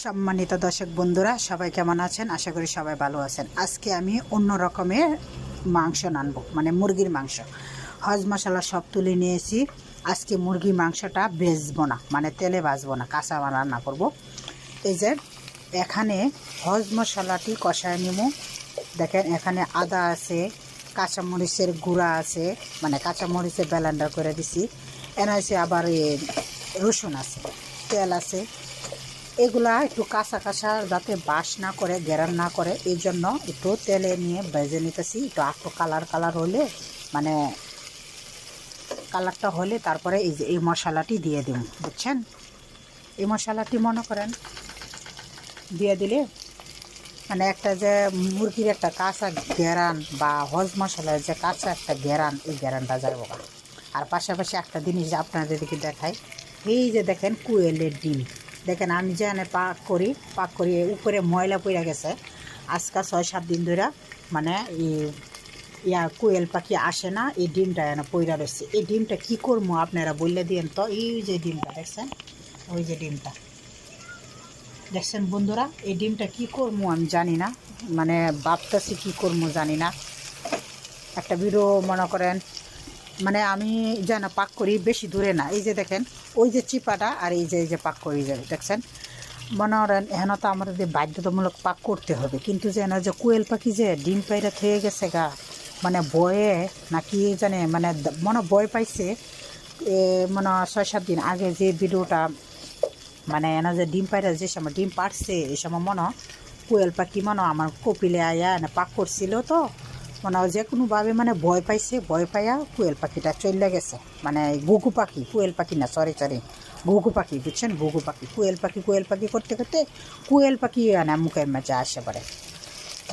সম্মানিত দর্শক বন্ধুরা, সবাই কেমন আছেন? আশা করি সবাই ভালো আছেন। আজকে আমি অন্য রকমের মাংস রানবো, মানে মুরগির মাংস। হজ মশলা সব তুলে নিয়েছি। আজকে মুরগির মাংসটা বেচবো না, মানে তেলে ভাজবো না, কাঁচা রান্না করব। এই যে এখানে হজ মশলাটি কষায় নিব। দেখেন এখানে আদা আছে, কাঁচামরিচের গুঁড়া আছে, মানে কাঁচামরিচের ব্লেন্ডার করে দিছি। এনে আছে আবার রসুন আছে, তেল আছে। এগুলা একটু কাঁচা কাঁচা যাতে বাস না করে, গেরান না করে, এই জন্য একটু তেলে নিয়ে ভেজে নিতেছি। একটু কালার হলে, মানে কালারটা হলে তারপরে এই যে এই মশলাটি দিয়ে দিন, বুঝছেন? এই মশলাটি মনে করেন দিয়ে দিলে মানে একটা যে মুরগির একটা কাঁচা গেরান বা হজ মশলার যে কাঁচা একটা গেরান, এই গেরানটা যাইব। আর পাশাপাশি একটা জিনিস আপনাদেরকে দেখাই, এই যে দেখেন কুয়েলের ডিম। দেখেন আমি যে এনে পাক করি উপরে ময়লা পড়ে গেছে। আজকে 6-7 দিন ধরে মানে কুয়েল পাখি আসে না, এই ডিমটা এনে পইরা রয়েছে। এই ডিমটা কী করবো আপনারা বললে দিন তো। এই যে ডিমটা দেখছেন, ওই যে ডিমটা দেখছেন বন্ধুরা, এই ডিমটা কী করবো আমি জানি না, মানে ভাবতেছি কী করবো জানি না। একটা ভিডিও মনে করেন, মানে আমি যেন পাক করি বেশি দূরে না। এই যে দেখেন ওই যে চিপাটা আর এই যে পাক করি যাবে, দেখছেন? মনে করেন এখানে তো আমাদের বাধ্যতামূলক পাক করতে হবে, কিন্তু যেন যে কোয়েল পাখি যে ডিম পাইরা থেকে গেছে গা, মানে বয়ে নাকি জানে, মানে মনে ভয় পাইছে। মনে 6-7 দিন আগে যে ভিডিওটা, মানে এনা যে ডিম পাইরা যে সময় ডিম পারছে, এই সময় মনে কোয়েল পাখি মনে আমার কপিলে আয়া এনে পাক করছিল। তো মনে হয় যে কোনোভাবে মানে ভয় পাইছে, ভয় পাইয়া কোয়েল পাখিটা চলে গেছে। মানে ঘুঘু পাখি, কোয়েল পাখি না, সরি ঘুঘু পাখি, বুঝছেন? ঘুঘু পাখি কোয়েল পাখি করতে করতে কোয়েল পাখি মানে মুখের মাঝে আসে পড়ে।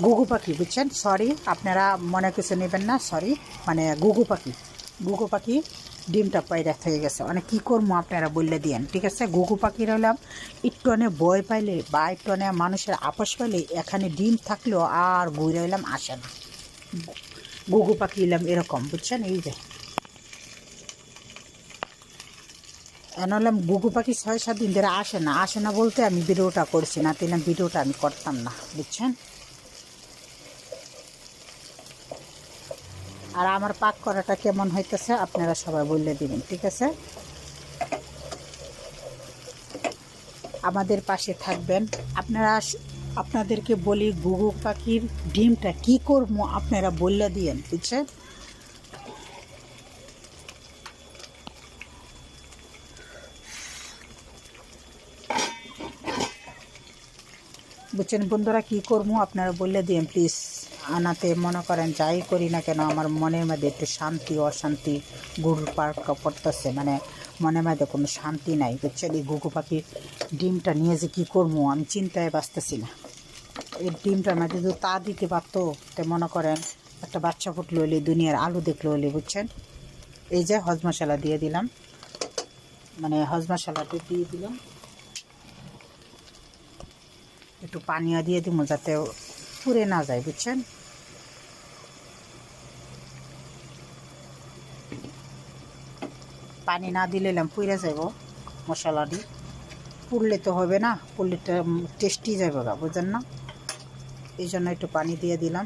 ঘুঘু পাখি, বুঝছেন? সরি, আপনারা মনে কিছু নেবেন না, সরি। মানে ঘুঘু পাখি ডিমটা পায়রা হয়ে গেছে। মানে কী করবো আপনারা বললে দিয়েন, ঠিক আছে? ঘুঘু পাখি রইলাম একটু অনেক ভয় পাইলে বা একটু অনেক মানুষের আপস পাইলে এখানে ডিম থাকলেও আর ঘুরে এলাম আসে না। ঘুঘু পাখি এলাম এরকম, বুঝছেন? এই যে এনলাম ঘুঘু পাখি 6-7 দিন ধরে আসে না বলতে আমি ভিডিওটা করছি না, তাহলে ভিডিওটা আমি করতাম না, বুঝছেন? আর আমার পাক করাটা কেমন হইতেছে আপনারা সবাই বললে দিবেন, ঠিক আছে? আমাদের পাশে থাকবেন। আপনাদেরকে বলি ঘুঘু পাখির ডিমটা কি করবো আপনারা বললে দিয়েন, বুঝছেন? বুঝছেন বন্ধুরা, কী করবো আপনারা বললে দিন প্লিজ। আনাতে মনে করেন যাই করি না কেন, আমার মনের মধ্যে একটু শান্তি অশান্তি গুড় পার্ক পড়তেছে, মানে মনের মধ্যে কোনো শান্তি নাই, বুঝছেন? এই ঘুঘু পাখির ডিমটা নিয়ে যে কী করবো আমি চিন্তায় বাঁচতেছি না। এই ডিমটার মধ্যে যদি তা দিতে পারতো, তো মনে করেন একটা বাচ্চা ফুটলো হলে দুনিয়ার আলু দেখলো হলে, বুঝছেন? এই যে হজ মশলা দিয়ে দিলাম, মানে হজ মশলাটা দিয়ে দিলাম, একটু পানিও দিয়ে দিব যাতে পুড়ে না যায়, বুঝছেন? পানি না দিলে পুড়ে যাব মশলাটি। পুড়লে তো হবে না, পুড়লে টেস্টি যাবে গা, বুঝছেন না? এই জন্য একটু পানি দিয়ে দিলাম।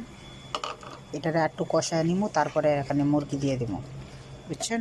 এটারে একটু কষায় নিব, তারপরে এখানে মুরগি দিয়ে দিব, বুঝছেন?